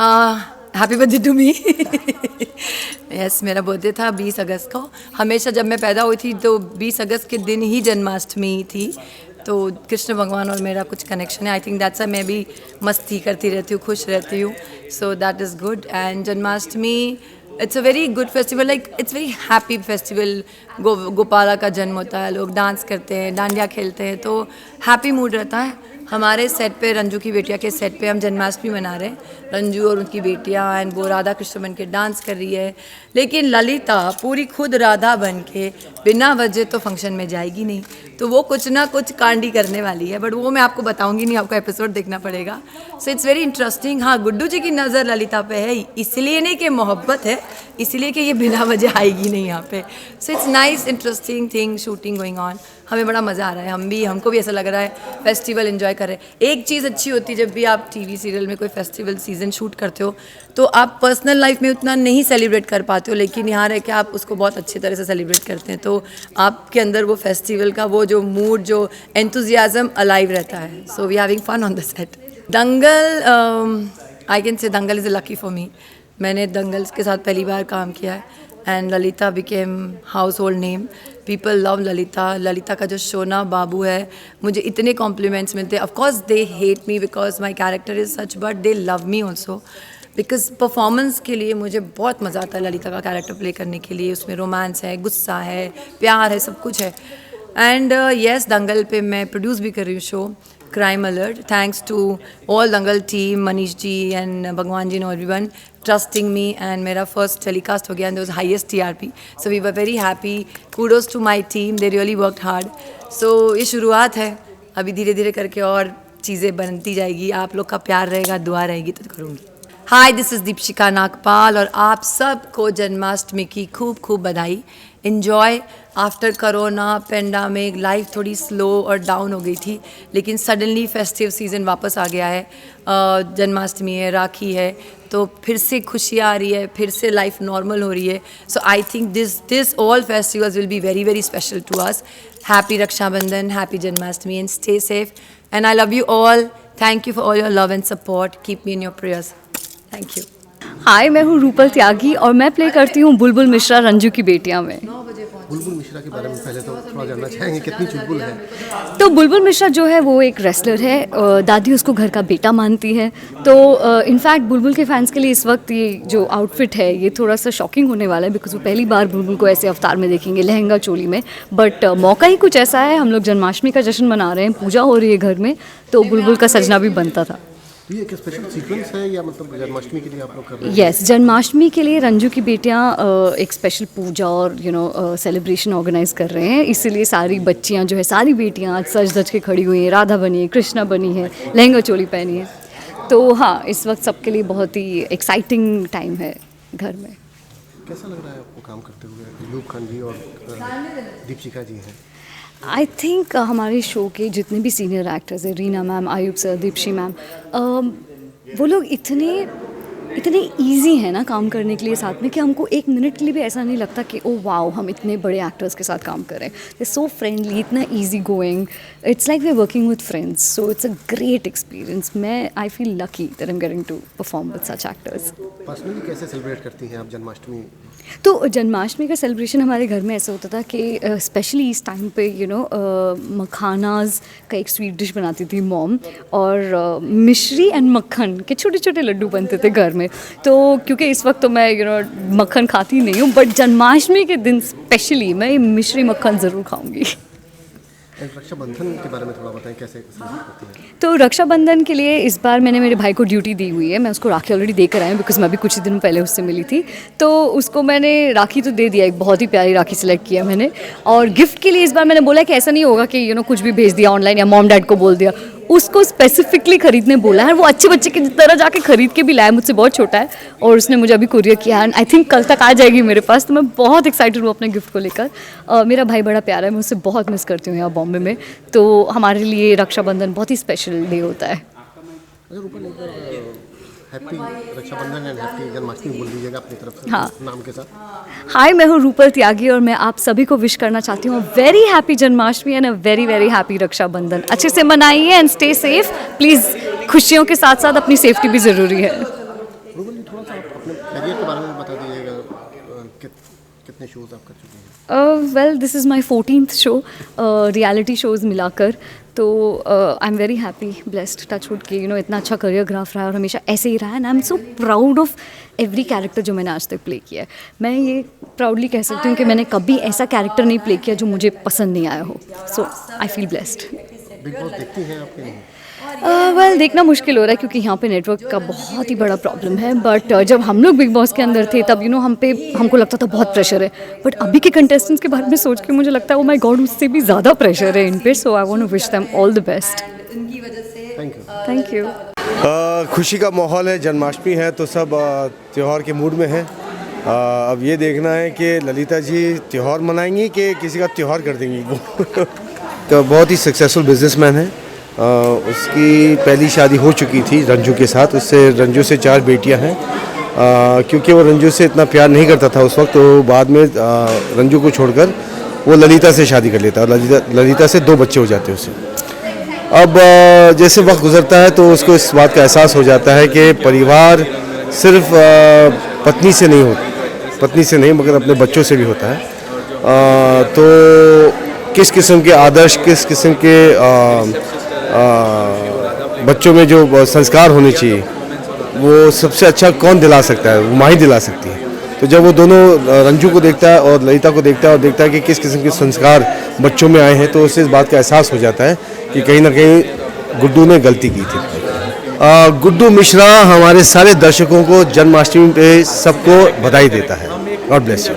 Happy birthday to me. Yes, मेरा birthday था 20 अगस्त को। हमेशा जब मैं पैदा हुई थी तो 20 अगस्त के दिन ही जन्माष्टमी थी, तो कृष्ण भगवान और मेरा कुछ कनेक्शन है। आई थिंक दैट्स मैं भी मस्ती करती रहती हूँ, खुश रहती हूँ, so that is good. And Janmashtami it's a very good festival, like it's very happy festival. Gopala का जन्म होता है, लोग डांस करते हैं, डांडिया खेलते हैं, तो हैप्पी मूड रहता है। हमारे सेट पे, रंजू की बेटिया के सेट पे हम जन्माष्टमी मना रहे हैं। रंजू और उनकी बेटियां एंड वो राधा कृष्ण बन के डांस कर रही है, लेकिन ललिता पूरी खुद राधा बन के बिना वजह तो फंक्शन में जाएगी नहीं, तो वो कुछ ना कुछ कांडी करने वाली है, बट वो मैं आपको बताऊंगी नहीं, आपको एपिसोड देखना पड़ेगा। So it's very interesting. हाँ, गुड्डू जी की नज़र ललिता पे है, इसलिए नहीं कि मोहब्बत है, इसलिए कि ये बिना वजह आएगी नहीं यहाँ पे। So it's nice interesting thing, shooting going on. हमें बड़ा मज़ा आ रहा है, हमको भी ऐसा लग रहा है फेस्टिवल एंजॉय कर रहे हैं। एक चीज़ अच्छी होती है, जब भी आप टीवी सीरियल में कोई फेस्टिवल सीजन शूट करते हो तो आप पर्सनल लाइफ में उतना नहीं सेलिब्रेट कर पाते हो, लेकिन यहाँ रह के आप उसको बहुत अच्छी तरह से सेलिब्रेट करते हैं, तो आपके अंदर वो फेस्टिवल का वो जो मूड, जो एंथुजियाज्म अलाइव रहता है। So we having fun on the set. Dangal, I can say Dangal is lucky for me. मैंने दंगल के साथ पहली बार काम किया है and Lalita became household name. People love Lalita. Lalita का जो शोना बाबू है, मुझे इतने कॉम्प्लीमेंट्स मिलते हैं। Of course they hate me because my character is such, but they love me also because performance के लिए मुझे बहुत मज़ा आता है ललिता का कैरेक्टर प्ले करने के लिए। उसमें रोमांस है, गुस्सा है, प्यार है, सब कुछ है। एंड येस, दंगल पे मैं प्रोड्यूस भी कर रही हूँ show crime alert. Thanks to all Dangal team, Manish ji and Bhagwan ji, no everyone trusting me, and मेरा फर्स्ट टेलीकास्ट हो गया and there was highest TRP, so we were very happy. Kudos to my team, they really worked hard. So ये शुरुआत है, अभी धीरे धीरे करके और चीज़ें बनती जाएगी। आप लोग का प्यार रहेगा, दुआ रहेगी तो करूँगी। हाय, दिस इज़ दीपशिका नागपाल और आप सबको जन्माष्टमी की खूब खूब बधाई। Enjoy. After corona pandemic life थोड़ी स्लो और डाउन हो गई थी, लेकिन सडनली फेस्टिव सीज़न वापस आ गया है। जन्माष्टमी है, राखी है, तो फिर से खुशियाँ आ रही है, फिर से लाइफ नॉर्मल हो रही है। So I think this all festivals will be very very special to us. Happy Rakshabandhan, happy Janmashtami and stay safe and I love you all. Thank you for all your love and support. Keep me in your prayers. Thank you. Hi, मैं हूँ रूपल त्यागी और मैं play करती हूँ बुलबुल मिश्रा, रंजू की बेटियाँ में। बुलबुल मिश्रा के बारे में पहले तो थोड़ा जानना चाहेंगे, कितनी चुलबुल है? तो बुलबुल मिश्रा जो है वो एक रेसलर है, दादी उसको घर का बेटा मानती है। तो इनफैक्ट बुलबुल के फैंस के लिए इस वक्त ये जो आउटफिट है ये थोड़ा सा शॉकिंग होने वाला है, बिकॉज वो पहली बार बुलबुल को ऐसे अवतार में देखेंगे, लहंगा चोली में। बट मौका ही कुछ ऐसा है, हम लोग जन्माष्टमी का जश्न मना रहे हैं, पूजा हो रही है घर में, तो बुलबुल का सजना भी बनता था। ये एक स्पेशल सीक्वेंस है या मतलब जन्माष्टमी के लिए आप लोग कर रहे हैं? यस, जन्माष्टमी के लिए रंजू की बेटियां एक स्पेशल पूजा और सेलिब्रेशन ऑर्गेनाइज कर रहे हैं, इसीलिए सारी बच्चियां जो है, सारी बेटियां आज सज धज के खड़ी हुई हैं। राधा बनी है, कृष्णा बनी है, लहंगा चोली पहनी है। तो हाँ, इस वक्त सबके लिए बहुत ही एक्साइटिंग टाइम है घर में। कैसा लग रहा है आपको काम करते हुए? अयूब खान जी और दीपशिका जी हैं। आई थिंक हमारे शो के जितने भी सीनियर एक्टर्स हैं, Reena ma'am, Ayub sir, Deepshi ma'am, वो लोग इतने ईजी हैं ना काम करने के लिए साथ में, कि हमको एक मिनट के लिए भी ऐसा नहीं लगता कि ओ वाओ, हम इतने बड़े एक्टर्स के साथ काम कर रहे हैं। दे सो फ्रेंडली, इतना easy going, it's like we are working with friends, so it's a great experience. I feel lucky that I am getting to perform with such actors. Personally कैसे celebrate करती हैं आप जन्माष्टमी? तो जन्माष्टमी का celebration हमारे घर में ऐसा होता था कि स्पेशली इस टाइम पे मखानाज का एक स्वीट डिश बनाती थी मॉम, और मिश्री एंड मक्खन के छोटे छोटे लड्डू बनते थे घर में। तो क्योंकि इस वक्त तो मैं मक्खन खाती नहीं हूँ, बट जन्माष्टमी के दिन स्पेशली मैं मिश्री मक्खन ज़रूर खाऊंगी। रक्षाबंधन के बारे में थोड़ा बताएं, कैसे सेलिब्रेट करती हैं? तो रक्षाबंधन के लिए इस बार मैंने मेरे भाई को ड्यूटी दी हुई है, मैं उसको राखी ऑलरेडी दे कर आई हूँ, बिकॉज मैं भी कुछ ही दिन पहले उससे मिली थी। तो उसको मैंने राखी तो दे दिया, एक बहुत ही प्यारी राखी सेलेक्ट किया मैंने। और गिफ्ट के लिए इस बार मैंने बोला कि ऐसा नहीं होगा कि कुछ भी भेज दिया ऑनलाइन या मॉम डैड को बोल दिया, उसको स्पेसिफिकली खरीदने बोला है। वो अच्छे बच्चे की तरह जाके खरीद के भी लाया, मुझसे बहुत छोटा है, और उसने मुझे अभी कुरियर किया एंड आई थिंक कल तक आ जाएगी मेरे पास। तो मैं बहुत एक्साइटेड हूँ अपने गिफ्ट को लेकर। मेरा भाई बड़ा प्यारा है, मैं उससे बहुत मिस करती हूँ यहाँ बॉम्बे में, तो हमारे लिए रक्षाबंधन बहुत ही स्पेशल डे होता है। Happy Rakshabandhan and happy Janmashtami बोल दीजिएगा अपनी तरफ से। हाँ, नाम के साथ। हाय, मैं हूँ रूपल त्यागी और मैं आप सभी को विश करना चाहती हूँ very happy Janmashtami and a very very happy Rakshabandhan. अच्छे से मनाइए एंड स्टे सेफ प्लीज़। खुशियों के साथ साथ अपनी सेफ्टी भी ज़रूरी है। करियर के बारे में बता दीजिएगा, कितने शोज आप कर चुके हैं? Well this is my 14th show reality shows मिलाकर, तो I am very happy, blessed, touchwood कि इतना अच्छा कोरियोग्राफ रहा है और हमेशा ऐसे ही रहा है। And I am so proud of every character जो मैंने आज तक प्ले किया है। मैं ये प्राउडली कह सकती हूँ कि मैंने कभी ऐसा कैरेक्टर नहीं प्ले किया जो मुझे पसंद नहीं आया हो। So I feel blessed. Big boss देखती हैं आपके नहीं? वेल देखना मुश्किल हो रहा है क्योंकि यहाँ पे नेटवर्क का बहुत ही बड़ा प्रॉब्लम है। बट जब हम लोग बिग बॉस के अंदर थे तब हमको लगता था बहुत प्रेशर है। बट अभी के कंटेस्टेंट्स के बारे में सोच के मुझे लगता है ओ माय गॉड, उससे भी ज़्यादा प्रेशर है इन पे। So I want to wish them all the best. Thank you. खुशी का माहौल है, जन्माष्टमी है तो सब त्यौहार के मूड में हैं। अब ये देखना है कि ललिता जी त्यौहार मनाएंगी कि किसी का त्यौहार कर देंगी वो। तो बहुत ही सक्सेसफुल बिजनेसमैन है। उसकी पहली शादी हो चुकी थी रंजू के साथ। उससे रंजू से 4 बेटियां हैं। क्योंकि वो रंजू से इतना प्यार नहीं करता था उस वक्त, तो बाद में रंजू को छोड़कर वो ललिता से शादी कर लेता है और ललिता से 2 बच्चे हो जाते हैं उसे। अब जैसे वक्त गुजरता है तो उसको इस बात का एहसास हो जाता है कि परिवार सिर्फ पत्नी से नहीं मगर अपने बच्चों से भी होता है। तो किस किस्म के आदर्श, किस किस्म के बच्चों में जो संस्कार होने चाहिए वो सबसे अच्छा कौन दिला सकता है? वो माँ ही दिला सकती है। तो जब वो दोनों रंजू को देखता है और ललिता को देखता है और देखता है कि किस किस्म के संस्कार बच्चों में आए हैं, तो उसे इस बात का एहसास हो जाता है कि कहीं ना कहीं गुड्डू ने गलती की थी। गुड्डू मिश्रा हमारे सारे दर्शकों को जन्माष्टमी पे सबको बधाई देता है। God bless you.